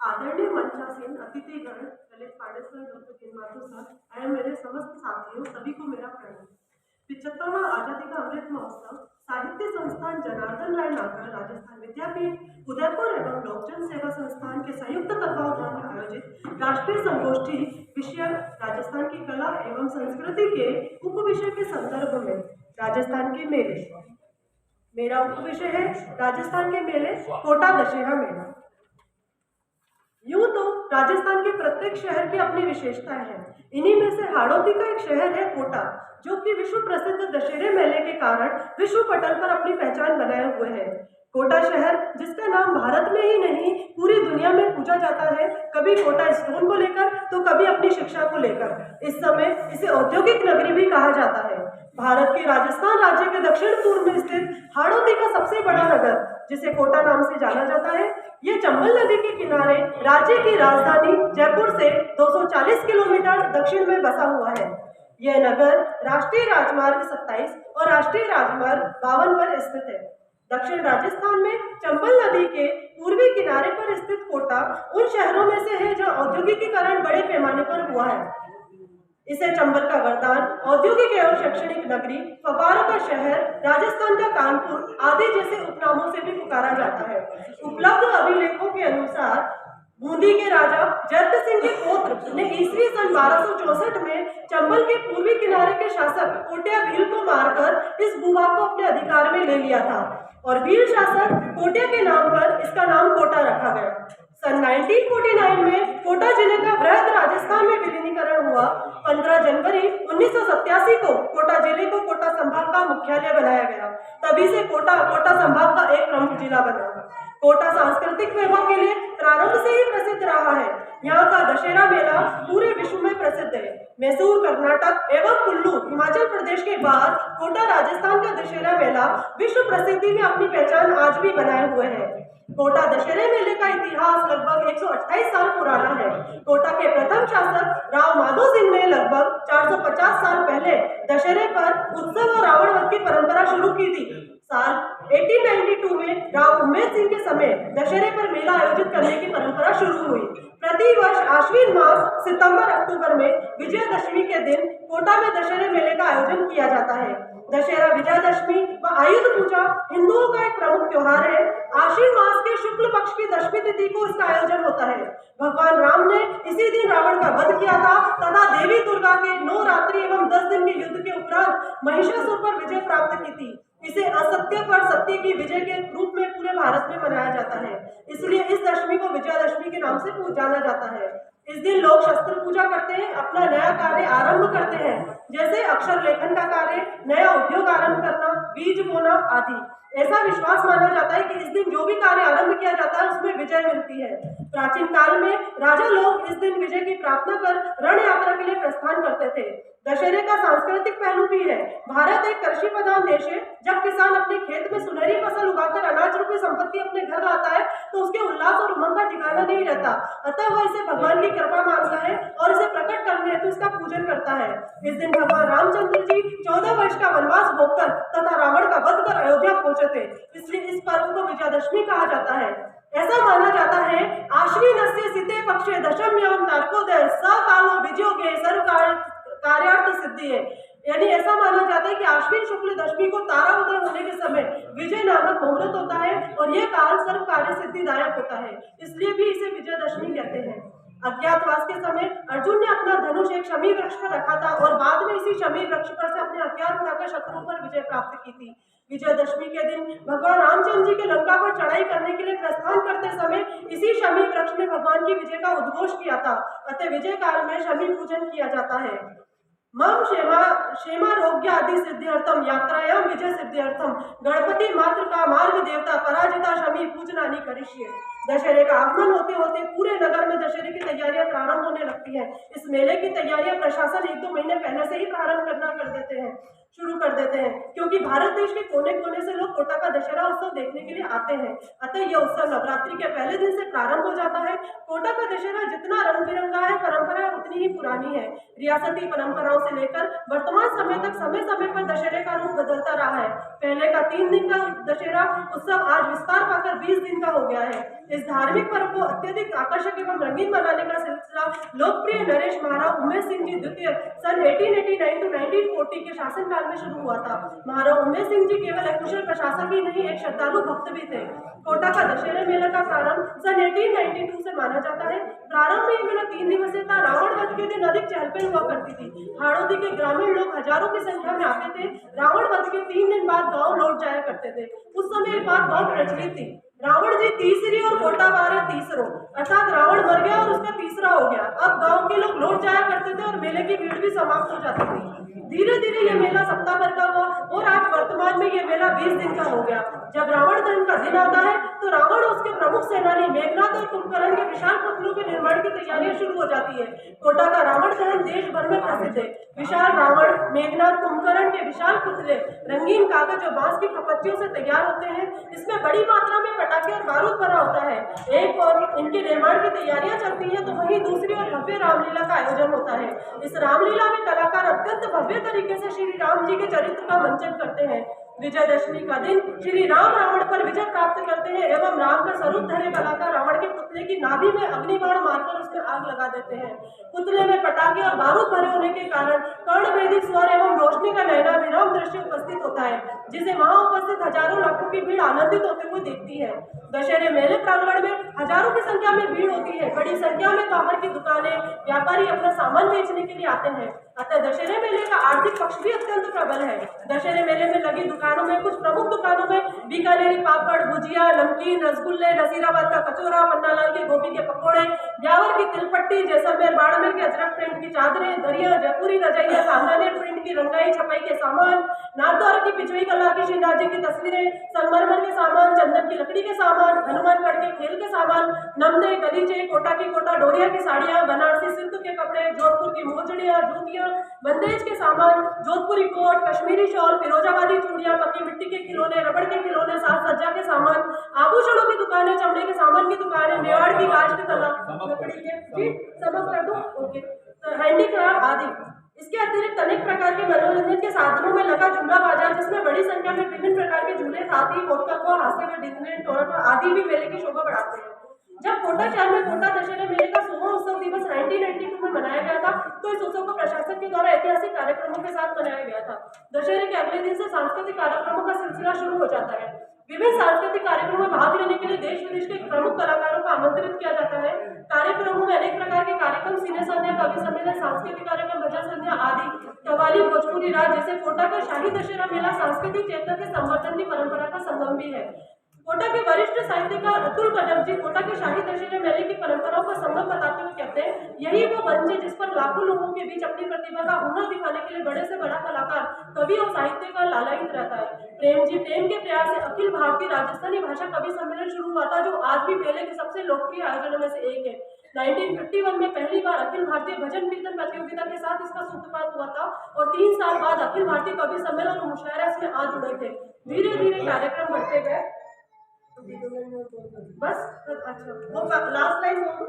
आदरणीय मंचासीन अतिथिगण, Lalit पांडेसर, doctor किन्माथु sir एवं मेरे समस्त साथियों, सभी को मेरा प्रणाम। 75वां आजादी का अमृत महोत्सव साहित्य संस्थान जनार्दन राय नागर, राजस्थान विद्यापीठ, उदयपुर एवं लोकजन सेवा संस्थान के संयुक्त तत्वावधान में आयोजित राष्ट्रीय संगोष्ठी विषय राजस्थान की कला एवं संस्कृति के उप विषय के संदर्भ में राजस्थान के मेले। मेरा उप विषय है राजस्थान के मेले, कोटा दशहरा मेला। यूं तो राजस्थान के प्रत्येक शहर की अपनी विशेषताएं हैं। इन्हीं में से हाड़ौती का एक शहर है कोटा, जो कि विश्व प्रसिद्ध दशहरे मेले के कारण विश्व पटल पर अपनी पहचान बनाए हुए है। कोटा शहर, जिसका नाम भारत में ही नहीं पूरी दुनिया में पूजा जाता है, कभी कोटा स्टोन को लेकर तो कभी अपनी शिक्षा को लेकर। इस समय इसे औद्योगिक नगरी भी कहा जाता है। भारत के राजस्थान राज्य के दक्षिण पूर्व में स्थित हाड़ौती का सबसे बड़ा नगर, जिसे कोटा नाम से जाना जाता है, ये चंबल नदी के किनारे राज्य की राजधानी जयपुर से 240 किलोमीटर दक्षिण में बसा हुआ है। यह नगर राष्ट्रीय राजमार्ग 27 और राष्ट्रीय राजमार्ग 52 पर स्थित है। दक्षिण राजस्थान में चंबल नदी के पूर्वी किनारे पर स्थित कोटा उन शहरों में से है जहां औद्योगिकीकरण बड़े पैमाने पर हुआ है। इसे चंबल का वरदान, औद्योगिक एवं शैक्षणिक नगरी, फव्वारों का शहर, राजस्थान का कानपुर आदि जैसे उपनामों से भी पुकारा जाता है। उपलब्ध अभिलेखों के अनुसार बूंदी के राजा जयद्रथ सिंह के पौत्र ने ईस्वी सन 1264 में चंबल के पूर्वी किनारे के शासक कोटिया भील को मारकर इस भूभाग को अपने अधिकार में ले लिया था और भील शासक कोटिया के नाम पर इसका नाम कोटा रखा गया। सन 1949 में कोटा जिले का वृहद राजस्थान में विलीनीकरण हुआ। 15 जनवरी 1987 को कोटा जिले को कोटा संभाग का मुख्यालय बनाया गया। तभी से कोटा संभाग का एक प्रमुख जिला बना। कोटा सांस्कृतिक वैभव के लिए प्रारंभ से ही प्रसिद्ध रहा है। यहाँ का दशहरा मेला पूरे विश्व में प्रसिद्ध है। मैसूर कर्नाटक एवं कुल्लू हिमाचल प्रदेश के बाद कोटा राजस्थान का दशहरा मेला विश्व प्रसिद्धि में अपनी पहचान आज भी बनाए हुए है। कोटा दशहरे मेले का इतिहास लगभग 128 साल पुराना है। कोटा के प्रथम शासक राव माधो सिंह ने लगभग 450 साल पहले दशहरे पर उत्सव और रावण वध की परंपरा शुरू की थी। साल 1892 में राव उम्मेद सिंह के समय दशहरे पर मेला आयोजित करने की परंपरा शुरू हुई। प्रतिवर्ष आश्विन मास सितंबर अक्टूबर में विजयदशमी के दिन कोटा में दशहरे मेले का आयोजन किया जाता है। दशहरा, विजयदशमी व आयुध पूजा हिंदुओं का एक प्रमुख त्योहार है। आश्विन मास के शुक्ल पक्ष की दशमी तिथि को इसका आयोजन होता है। भगवान राम ने इसी दिन रावण का वध किया था तथा देवी दुर्गा के 9 रात्रि एवं 10 दिन के युद्ध के उपरांत महिषासुर पर विजय प्राप्त की थी। इसे असत्य पर सत्य की विजय के रूप में पूरे भारत में मनाया जाता है। इसलिए इस दशमी को विजयदशमी के नाम से जाना जाता है। इस दिन लोग शस्त्र पूजा करते हैं, अपना नया कार्य आरंभ करते हैं, जैसे अक्षर लेखन का कार्य, नया उद्योग आरंभ करना, बीज बोना आदि। ऐसा विश्वास माना जाता है कि इस दिन जो भी कार्य आरंभ किया जाता है उसमें विजय मिलती है। प्राचीन काल में राजा लोग इस दिन विजय की प्रार्थना कर रण यात्रा के लिए प्रस्थान करते थे। दशहरे का सांस्कृतिक पहलू भी है। भारत एक कृषि प्रधान देश है। जब किसान अपने खेत में सुनहरी फसल उगाकर अनाज रूपी संपत्ति अपने घर लाता है तो उसके उल्लास और उमंग का ठिकाना नहीं रहता। अतः वह इसे भगवान की कृपा मानता है और इसे प्रकट करने हेतु इसका पूजन करता है। इस दिन भगवान रामचंद्र जी 14 वर्ष का वनवास भोगकर तथा रावण का वध कर अयोध्या पहुंचे थे, इसलिए इस पर्व को विजयदशमी कहा जाता है। ऐसा माना जाता है आश्विनस्य सिते पक्षे दशम्याम तारकोदय स कालो विजयोगे सर्व कार्यार्थ सिद्धि है। यानी ऐसा माना जाता है कि आश्विन शुक्ल दशमी को तारा उदय होने के समय विजय नामक मुहूर्त होता है और यह काल सर्व कार्य सिद्धिदायक होता है, इसलिए भी इसे विजयदशमी कहते हैं। अज्ञातवास के समय अर्जुन ने अपना धनुष एक शमी वृक्ष पर रखा था और बाद में इसी शमी वृक्ष पर से अपने हथियार उठाकर शत्रुओं पर विजय प्राप्त की थी। विजयदशमी के दिन भगवान रामचंद्र जी के लंका पर चढ़ाई करने के लिए प्रस्थान करते समय इसी शमी वृक्ष ने भगवान की विजय का उद्घोष किया था। अतः विजय काल में शमी पूजन किया जाता है। मम क्षेमारोग्य आदि सिद्ध्यर्थम यात्रायाम विजय सिद्ध्यर्थम गणपति मात्र का मार्ग देवता पराजिता शमी पूजनानि करिष्ये। दशहरे का आगमन होते होते पूरे नगर में दशहरे की तैयारियां प्रारंभ होने लगती हैं। इस मेले की तैयारियां प्रशासन 1-2 महीने पहले से ही प्रारंभ कर देते हैं। शुरू कर देते हैं, क्योंकि भारत देश के कोने कोने से लोग कोटा का दशहरा उत्सव देखने के लिए आते हैं। अतः यह उत्सव नवरात्रि के पहले दिन से प्रारंभ हो जाता है। कोटा का दशहरा जितना रंग बिरंगा है, परंपरा उतनी ही पुरानी है। रियासती परंपराओं से लेकर वर्तमान समय तक समय समय पर दशहरे का रूप बदलता रहा है। पहले का 3 दिन का दशहरा उत्सव आज विस्तार पाकर 20 दिन का हो गया है। इस धार्मिक पर्व को अत्यधिक आकर्षक एवं रंगीन बनाने का सिलसिला लोकप्रिय नरेश महाराव उमेश सिंह जी द्वितीय सन 1889 टू 1940 के शासनकाल में शुरू हुआ था। महाराव उमेश सिंह जी केवल एक कुशल प्रशासक ही नहीं, एक श्रद्धालु भक्त भी थे। कोटा का दशहरे मेला का प्रारंभ सन 1892 से माना जाता है। प्रारंभ में ये मेला 3 दिवसीय था। रावण वध के दिन अधिक चहल पहल हुआ करती थी। हाड़ौती के ग्रामीण लोग हजारों की संख्या में आते थे। रावण वध के 3 दिन बाद गांव लौट जाया करते थे। उस समय एक बात बहुत प्रचलित थी, रावण जी तीसरी और कोटा वारे तीसरो, अर्थात रावण मर गया और उसका तीसरा हो गया। अब गांव के लोग लौट जाया करते थे और मेले की भीड़ भी समाप्त हो जाती थी। धीरे धीरे ये मेला सप्ताह भर का हुआ और आज वर्तमान में ये मेला 20 दिन का हो गया। जब रावण दहन का दिन आता है तो रावण और उसके प्रमुख सेनानी मेघनाथ और कुंभकर्ण के विशाल पुतलों के निर्माण की तैयारियां शुरू हो जाती है। कोटा का रावण दहन देश भर में प्रसिद्ध है। विशाल रावण, मेघनाथ, कुंभकर्ण के विशाल पुतले रंगीन कागज और बांस की खपच्चियों से तैयार होते हैं। इसमें बड़ी मात्रा में पटाखे और बारूद भरा होता है। एक और इनके निर्माण की तैयारियां चलती हैं तो वहीं दूसरी ओर भव्य रामलीला का आयोजन होता है। इस रामलीला में कलाकार अत्यंत भव्य तरीके से श्री राम जी के चरित्र का मंचन करते हैं। विजयदशमी का दिन श्री राम रावण पर विजय प्राप्त करते हैं एवं राम का स्वरूप धरे कलाकार रावण के पुतले की नाभि में अग्निबाण मारकर उसमें आग लगा देते हैं। पुतले में पटाखे और बारूद भरे होने के कारण कर्णभेदी स्वर एवं रोशनी का नयना विराम दृश्य उपस्थित होता है, जिसे वहां उपस्थित हजारों लाखों की भीड़ आनंदित होते हुए देखती है। दशहरे मेले प्रांगण में हजारों की संख्या में भीड़ होती है। बड़ी संख्या में बाहर की दुकानें, व्यापारी अपना सामान बेचने के लिए आते हैं। अतः दशहरे मेले का आर्थिक पक्ष भी अत्यंत प्रबल है। दशहरे मेले में लगी दुकानों में कुछ प्रमुख दुकानों में बीकानेरी पापड़, भुजिया, नमकीन, रसगुल्ले, नसीराबाद का कचौरा, पन्नालाल के गोभी के पकौड़े, ब्यावर की तिलपट्टी, जैसलमेर बाड़मेर के अजरक प्रिंट की चादरें, दरिया, जयपुरी रजाइयां, सामने प्रिंट की रंगाई छपाई के सामान, नाथद्वारा की पिछड़ी कला की श्रीनाथ जी की तस्वीरें, संगमरमर के सामान, चंदन की लकड़ी के सामान, हनुमानगढ़ के खेल के सामान, नमदे, गलीचे, कोटा की कोटा डोरिया की साड़ियां, बनारसी सिल्क के कपड़े, जोधपुर की मोजड़ियां, जूतियां, बंदेज के सामान, जोधपुरी कोट, कश्मीरी शॉल, फिरोजाबादी चूड़ियां, पक्की मिट्टी के खिलौने, रबड़ के खिलौने, साज सज्जा के सामान, आभूषणों की दुकानें, चमड़े के सामान की दुकानें, मेवाड़ की काष्ठ कला, लकड़ी के जी समझ कर दो ओके, हैंडीक्राफ्ट आदि। इसके अतिरिक्त अनेक प्रकार के मनोरंजन के साधनों में लगा झूला बाजार, जिसमें बड़ी संख्या में विभिन्न प्रकार के झूले, साथ ही मोदक, हास्य का डिज्नी टोरंटो आदि भी मेले की शोभा बढ़ाते हैं। जब कोटा शहर में कोटा दशहरे मेले का 100वां उत्सव दिवस 1992 में मनाया गया था, तो इस उत्सव को प्रशासन के द्वारा ऐतिहासिक कार्यक्रमों के साथ मनाया गया था। दशहरे के अगले दिन से सांस्कृतिक कार्यक्रमों का सिलसिला शुरू हो जाता है। विभिन्न सांस्कृतिक कार्यक्रमों में भाग लेने के लिए देश विदेश के प्रमुख कलाकारों को आमंत्रित किया जाता है। कार्यक्रमों में अनेक प्रकार के कार्यक्रम, सिने संध्या, कवि सम्मेलन, सांस्कृतिक कार्यक्रम, भजन संध्या आदि, कव्वाली, भोजपुरी राज जैसे कोटा का शाही दशहरा मेला सांस्कृतिक चेतना के संवर्धन की परंपरा का संगम भी है। कोटा के वरिष्ठ साहित्यकार अतुल कदम जी कोटा के शाही दशहरे मेले की परंपराओं का संगम बताते हुए कहते हैं, यही वो मंच है जिस पर लाखों लोगों के बीच अपनी प्रतिभा का हुनर दिखाने के लिए बड़े से बड़ा कलाकार, कवि और साहित्यकार लालायित रहता है। प्रेम के प्रयास से अखिल भारतीय राजस्थानी भाषा कवि सम्मेलन शुरू हुआ था, जो आज भी मेले के सबसे लोकप्रिय आयोजनों में से एक है। 1951 में पहली बार अखिल भारतीय भजन कीर्तन प्रतियोगिता के साथ इसका सूत्रपात हुआ था और 3 साल बाद अखिल भारतीय कवि सम्मेलन और मुशायरा इसमें आ जुड़े थे। धीरे धीरे कार्यक्रम बढ़ते गए। बस अच्छा, वो लास्ट लाइन बोल दूं?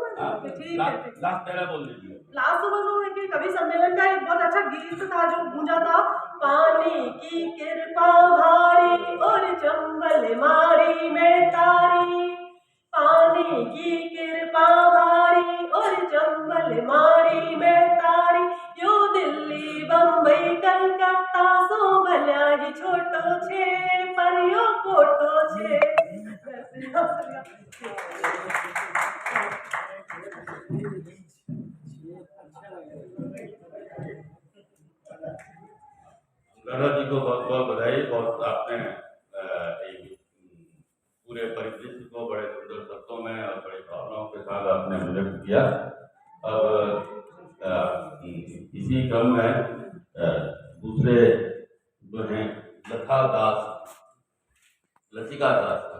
ठीक है, लास्ट पहला बोल दीजिए। लास्ट तो बस वो है कि कवि सम्मेलन का एक बहुत अच्छा गीत था जो गूंजा था, पानी की कृपा भारी और चंबल मारी में तारी, पानी की कृपा भारी और चंबल मारी में तारी, यो दिल्ली बम्बई कलकत्ता सो भल्या ही छोटो छे पर यो कोटो छे। गौरव जी को बहुत बहुत बधाई। बहुत आपने पूरे परिदृश्य को बड़े सुंदर शब्दों में और बड़ी भावनाओं के साथ आपने व्यक्त किया। अब इसी क्रम में दूसरे जो हैं लता दास, लतिका दास